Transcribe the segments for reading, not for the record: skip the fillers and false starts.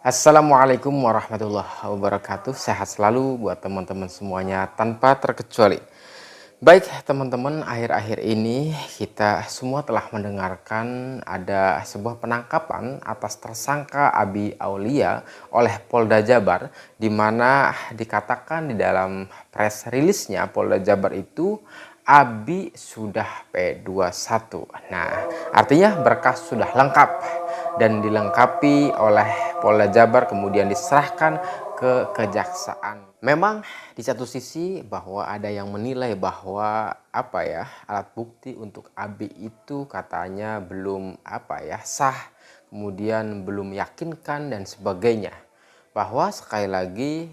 Assalamualaikum warahmatullahi wabarakatuh. Sehat selalu buat teman-teman semuanya tanpa terkecuali. Baik teman-teman, akhir-akhir ini kita semua telah mendengarkan ada sebuah penangkapan atas tersangka Abi Aulia oleh Polda Jabar, di mana dikatakan di dalam press release-nya Polda Jabar itu Abi sudah P21. Nah, artinya berkas sudah lengkap dan dilengkapi oleh Polda Jabar, kemudian diserahkan ke kejaksaan. Memang di satu sisi bahwa ada yang menilai bahwa alat bukti untuk Abi itu katanya belum sah, kemudian belum meyakinkan dan sebagainya. Bahwa sekali lagi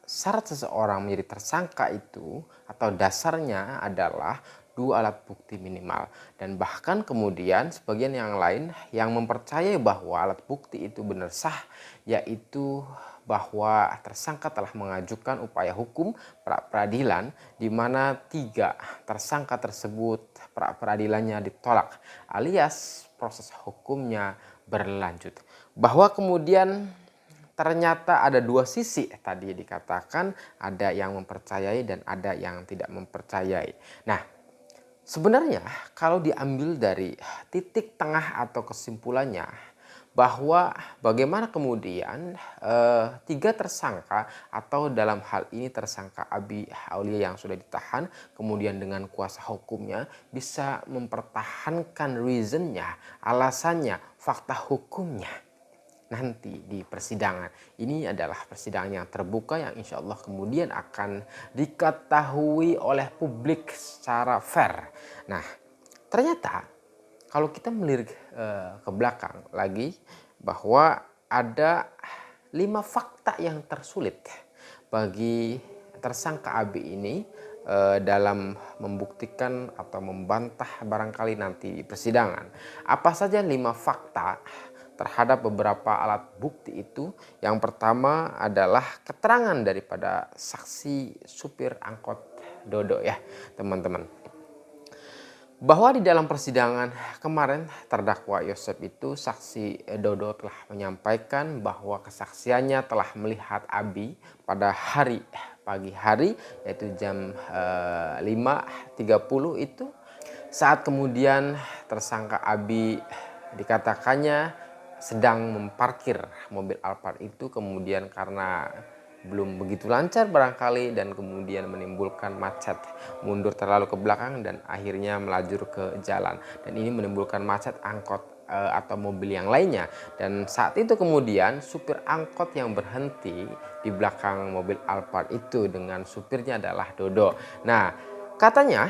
syarat seseorang menjadi tersangka itu atau dasarnya adalah dua alat bukti minimal, dan bahkan kemudian sebagian yang lain yang mempercayai bahwa alat bukti itu benar sah, yaitu bahwa tersangka telah mengajukan upaya hukum pra peradilan, di mana 3 tersangka tersebut pra peradilannya ditolak alias proses hukumnya berlanjut. Bahwa kemudian ternyata ada dua sisi, tadi dikatakan ada yang mempercayai dan ada yang tidak mempercayai. Nah, sebenarnya kalau diambil dari titik tengah atau kesimpulannya, bahwa bagaimana kemudian 3 tersangka atau dalam hal ini tersangka Abi Aulia yang sudah ditahan, kemudian dengan kuasa hukumnya bisa mempertahankan reasonnya, alasannya, fakta hukumnya nanti di persidangan. Ini adalah persidangan yang terbuka yang insya Allah kemudian akan diketahui oleh publik secara fair. Nah, ternyata kalau kita melirik ke belakang lagi, bahwa ada 5 fakta yang tersulit bagi tersangka Abi ini dalam membuktikan atau membantah barangkali nanti di persidangan. Apa saja 5 fakta terhadap beberapa alat bukti itu? Yang pertama adalah keterangan daripada saksi supir angkot Dodo ya teman-teman. Bahwa di dalam persidangan kemarin terdakwa Yosep itu, saksi Dodo telah menyampaikan bahwa kesaksiannya telah melihat Abi pada pagi hari, yaitu jam 5.30 itu, saat kemudian tersangka Abi dikatakannya sedang memparkir mobil Alphard itu, kemudian karena belum begitu lancar barangkali dan kemudian menimbulkan macet, mundur terlalu ke belakang dan akhirnya melajur ke jalan, dan ini menimbulkan macet angkot atau mobil yang lainnya. Dan saat itu kemudian supir angkot yang berhenti di belakang mobil Alphard itu dengan supirnya adalah Dodo. Nah, katanya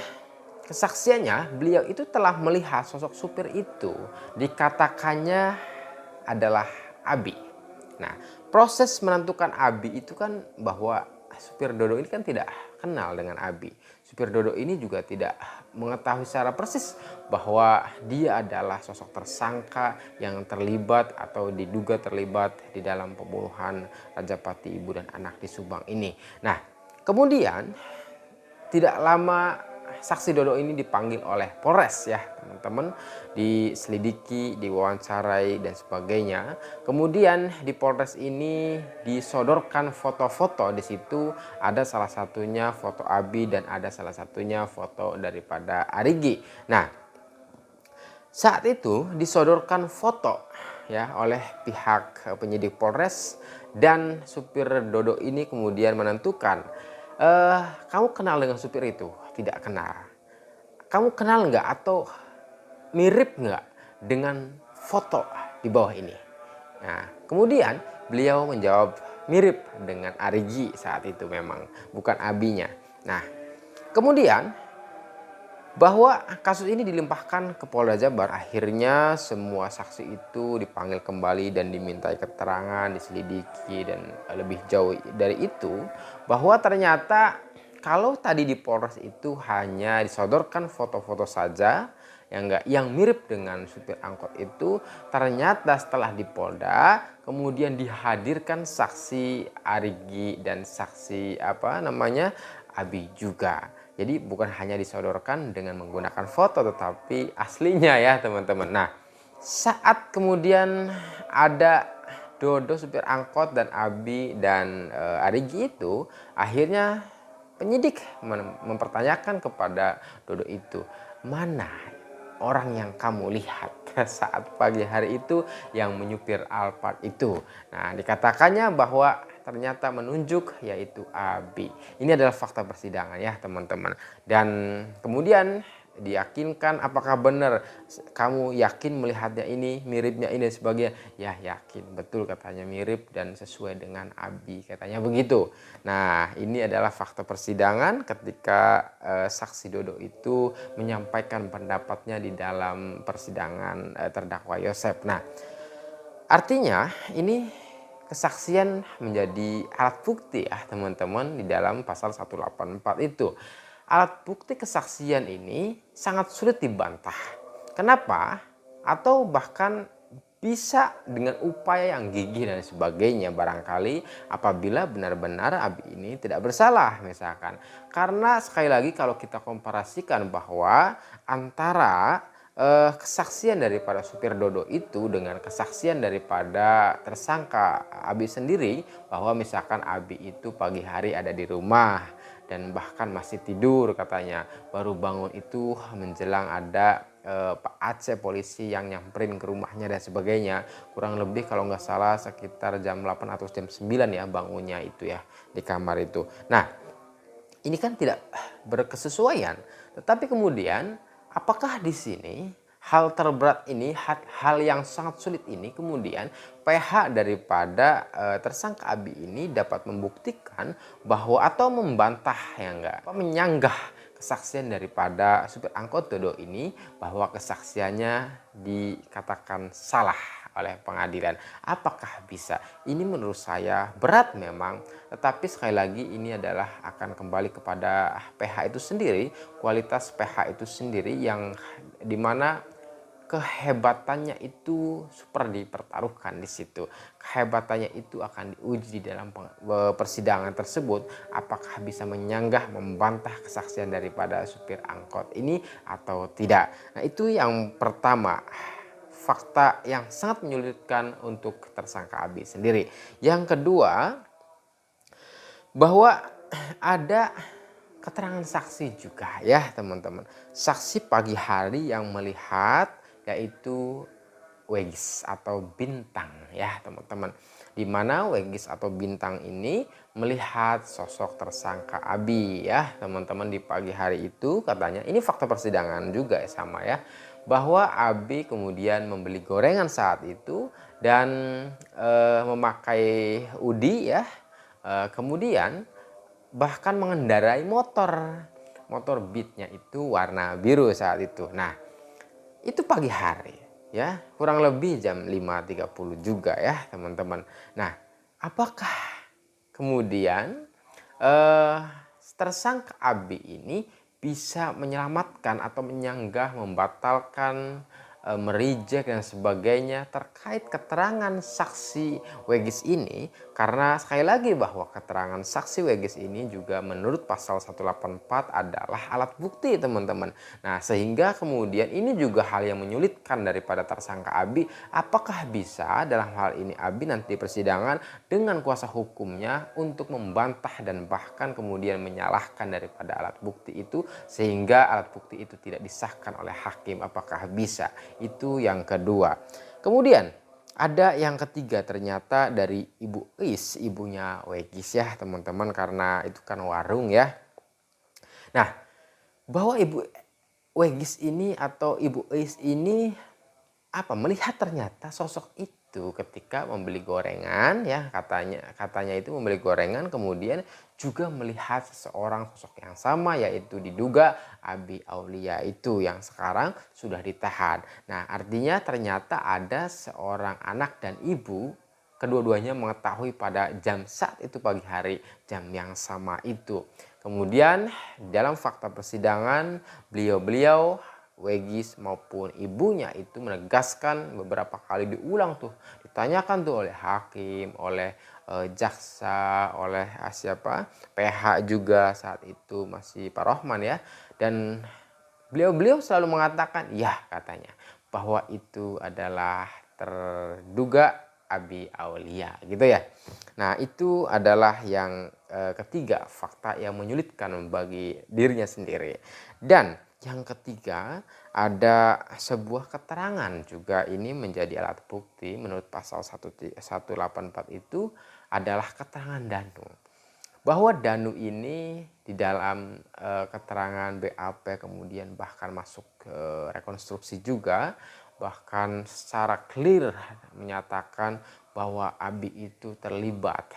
kesaksiannya beliau itu telah melihat sosok supir itu, dikatakannya adalah Abi. Nah, proses menentukan Abi itu kan bahwa supir Dodo ini kan tidak kenal dengan Abi. Supir Dodo ini juga tidak mengetahui secara persis bahwa dia adalah sosok tersangka yang terlibat atau diduga terlibat di dalam pembunuhan Rajapati Ibu dan anak di Subang ini. Nah, kemudian tidak lama saksi Dodo ini dipanggil oleh Polres ya teman-teman, diselidiki, diwawancarai dan sebagainya. Kemudian di Polres ini disodorkan foto-foto, di situ ada salah satunya foto Abi dan ada salah satunya foto daripada Arigi. Nah, saat itu disodorkan foto ya oleh pihak penyidik Polres, dan supir Dodo ini kemudian menentukan, kamu kenal dengan supir itu? Tidak kenal. Kamu kenal nggak atau mirip nggak dengan foto di bawah ini? Nah, kemudian beliau menjawab mirip dengan Arigi saat itu, memang bukan Abinya. Nah, kemudian bahwa kasus ini dilimpahkan ke Polda Jabar, akhirnya semua saksi itu dipanggil kembali dan dimintai keterangan, diselidiki, dan lebih jauh dari itu bahwa ternyata kalau tadi di Polres itu hanya disodorkan foto-foto saja yang mirip dengan supir angkot itu, ternyata setelah di Polda kemudian dihadirkan saksi Arigi dan saksi Abi juga. Jadi bukan hanya disodorkan dengan menggunakan foto, tetapi aslinya ya teman-teman. Nah, saat kemudian ada Dodo supir angkot dan Abi dan Arigi itu akhirnya penyidik mempertanyakan kepada Dodo itu, mana orang yang kamu lihat saat pagi hari itu yang menyupir Alphard itu. Nah, dikatakannya bahwa ternyata menunjuk yaitu Abi. Ini adalah fakta persidangan ya teman-teman. Dan kemudian diyakinkan, apakah benar kamu yakin melihatnya ini, miripnya ini dan sebagainya. Ya yakin, betul katanya mirip dan sesuai dengan Abi, katanya begitu. Nah, ini adalah fakta persidangan ketika saksi Dodo itu menyampaikan pendapatnya di dalam persidangan terdakwa Yosef. Nah, artinya ini kesaksian menjadi alat bukti ya teman-teman di dalam pasal 184 itu. Alat bukti kesaksian ini sangat sulit dibantah. Kenapa? Atau bahkan bisa dengan upaya yang gigih dan sebagainya barangkali apabila benar-benar Abi ini tidak bersalah misalkan. Karena sekali lagi kalau kita komparasikan bahwa antara kesaksian daripada supir Dodo itu dengan kesaksian daripada tersangka Abi sendiri, bahwa misalkan Abi itu pagi hari ada di rumah dan bahkan masih tidur katanya, baru bangun itu menjelang ada Pak Aceh polisi yang nyamperin ke rumahnya dan sebagainya, kurang lebih kalau nggak salah sekitar jam 8 atau jam 9 ya bangunnya itu ya di kamar itu. Nah, ini kan tidak berkesesuaian, tetapi kemudian apakah di sini hal terberat ini, hal yang sangat sulit ini kemudian pihak daripada tersangka Abi ini dapat membuktikan bahwa atau membantah ya enggak, menyanggah kesaksian daripada supir angkot Dodo ini bahwa kesaksiannya dikatakan salah oleh pengadilan. Apakah bisa? Ini menurut saya berat memang, tetapi sekali lagi ini adalah akan kembali kepada PH itu sendiri, kualitas PH itu sendiri yang dimana kehebatannya itu super dipertaruhkan di situ. Kehebatannya itu akan diuji di dalam persidangan tersebut, apakah bisa menyanggah, membantah kesaksian daripada supir angkot ini atau tidak. Nah, itu yang pertama, fakta yang sangat menyulitkan untuk tersangka Abi sendiri. Yang kedua, bahwa ada keterangan saksi juga ya teman-teman. Saksi pagi hari yang melihat yaitu Wegis atau Bintang ya teman-teman. Di mana Wegis atau Bintang ini melihat sosok tersangka Abi ya teman-teman di pagi hari itu, katanya ini fakta persidangan juga ya, sama ya, bahwa Abi kemudian membeli gorengan saat itu dan memakai Udi ya, kemudian bahkan mengendarai motor Beatnya itu warna biru saat itu. Nah, itu pagi hari ya, kurang lebih jam 5.30 juga ya teman-teman. Nah, apakah kemudian tersangka Abi ini bisa menyelamatkan atau menyanggah, membatalkan, merijek dan sebagainya terkait keterangan saksi Wegis ini? Karena sekali lagi bahwa keterangan saksi Wegis ini juga menurut pasal 184 adalah alat bukti teman-teman. Nah, sehingga kemudian ini juga hal yang menyulitkan daripada tersangka Abi. Apakah bisa dalam hal ini Abi nanti di persidangan dengan kuasa hukumnya untuk membantah dan bahkan kemudian menyalahkan daripada alat bukti itu sehingga alat bukti itu tidak disahkan oleh hakim? Apakah bisa? Itu yang kedua. Kemudian ada yang ketiga, ternyata dari Ibu Is, ibunya Wegis ya teman-teman, karena itu kan warung ya. Nah, bahwa Ibu Wegis ini atau Ibu Is ini melihat ternyata sosok itu ketika membeli gorengan ya, katanya itu membeli gorengan, kemudian juga melihat seseorang sosok yang sama, yaitu diduga Abi Aulia itu yang sekarang sudah ditahan. Nah, artinya ternyata ada seorang anak dan ibu, kedua-duanya mengetahui pada jam saat itu pagi hari, jam yang sama itu. Kemudian dalam fakta persidangan beliau Wegis maupun ibunya itu menegaskan beberapa kali, diulang tuh, ditanyakan tuh oleh hakim, oleh jaksa, oleh siapa, PH juga saat itu masih Pak Rohman ya, dan beliau selalu mengatakan ya, katanya bahwa itu adalah terduga Abi Aulia gitu ya. Nah, itu adalah yang ketiga, fakta yang menyulitkan bagi dirinya sendiri. Dan yang ketiga, ada sebuah keterangan juga ini menjadi alat bukti menurut pasal 184 itu adalah keterangan Danu. Bahwa Danu ini di dalam keterangan BAP kemudian bahkan masuk ke rekonstruksi juga, bahkan secara clear menyatakan bahwa Abi itu terlibat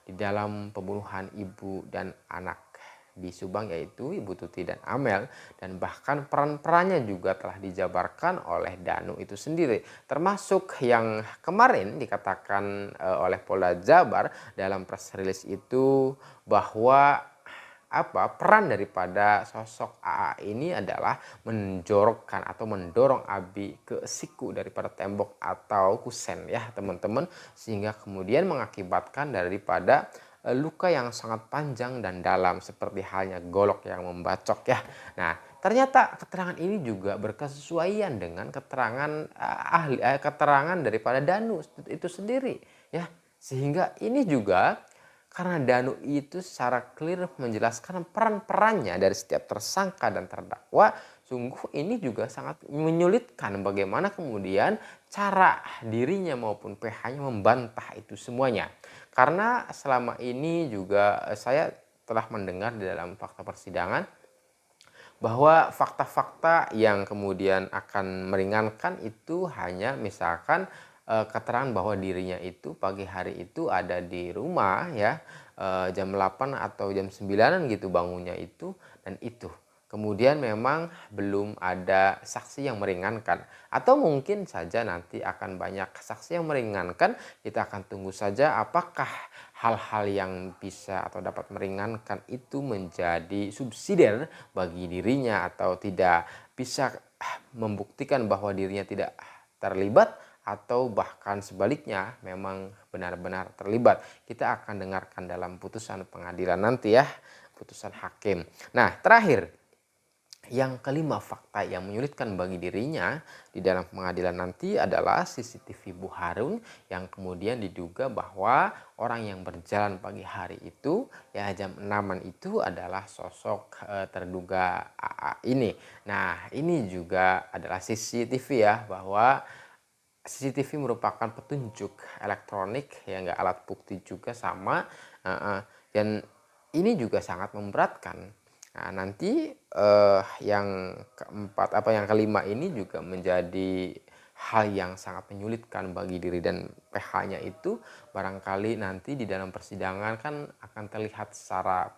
di dalam pembunuhan ibu dan anak di Subang, yaitu Ibu Tuti dan Amel, dan bahkan peran-perannya juga telah dijabarkan oleh Danu itu sendiri, termasuk yang kemarin dikatakan oleh Polda Jabar dalam press release itu bahwa peran daripada sosok AA ini adalah menjorokkan atau mendorong Abi ke siku daripada tembok atau kusen ya teman-teman, sehingga kemudian mengakibatkan daripada luka yang sangat panjang dan dalam seperti halnya golok yang membacok ya. Nah, ternyata keterangan ini juga berkesesuaian dengan keterangan keterangan daripada Danu itu sendiri ya. Sehingga ini juga karena Danu itu secara clear menjelaskan peran-perannya dari setiap tersangka dan terdakwa, sungguh ini juga sangat menyulitkan bagaimana kemudian cara dirinya maupun PH-nya membantah itu semuanya. Karena selama ini juga saya telah mendengar di dalam fakta persidangan bahwa fakta-fakta yang kemudian akan meringankan itu hanya misalkan keterangan bahwa dirinya itu pagi hari itu ada di rumah ya, jam 8 atau jam 9 gitu bangunnya itu, dan itu kemudian memang belum ada saksi yang meringankan, atau mungkin saja nanti akan banyak saksi yang meringankan. Kita akan tunggu saja apakah hal-hal yang bisa atau dapat meringankan itu menjadi subsidiar bagi dirinya atau tidak, bisa membuktikan bahwa dirinya tidak terlibat atau bahkan sebaliknya memang benar-benar terlibat. Kita akan dengarkan dalam putusan pengadilan nanti ya, putusan hakim. Nah, terakhir yang kelima, fakta yang menyulitkan bagi dirinya di dalam pengadilan nanti adalah CCTV Bu Harun yang kemudian diduga bahwa orang yang berjalan pagi hari itu ya jam 6-an itu adalah sosok terduga AA ini. Nah, ini juga adalah CCTV ya, bahwa CCTV merupakan petunjuk elektronik ya, nggak alat bukti juga sama, dan ini juga sangat memberatkan. Nah, nanti yang keempat yang kelima ini juga menjadi hal yang sangat menyulitkan bagi diri dan PH-nya itu barangkali nanti di dalam persidangan kan akan terlihat secara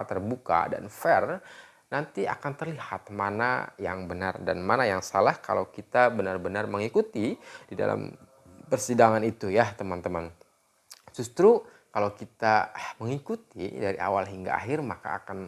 terbuka dan fair. Nanti akan terlihat mana yang benar dan mana yang salah kalau kita benar-benar mengikuti di dalam persidangan itu ya teman-teman. Justru kalau kita mengikuti dari awal hingga akhir maka akan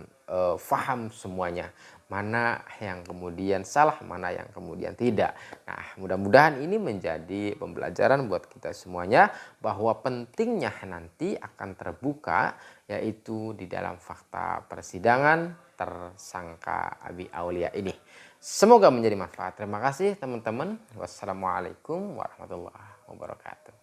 paham semuanya, mana yang kemudian salah, mana yang kemudian tidak. Nah, mudah-mudahan ini menjadi pembelajaran buat kita semuanya bahwa pentingnya nanti akan terbuka yaitu di dalam fakta persidangan tersangka Abi Aulia ini. Semoga menjadi manfaat. Terima kasih teman-teman. Wassalamualaikum warahmatullahi wabarakatuh.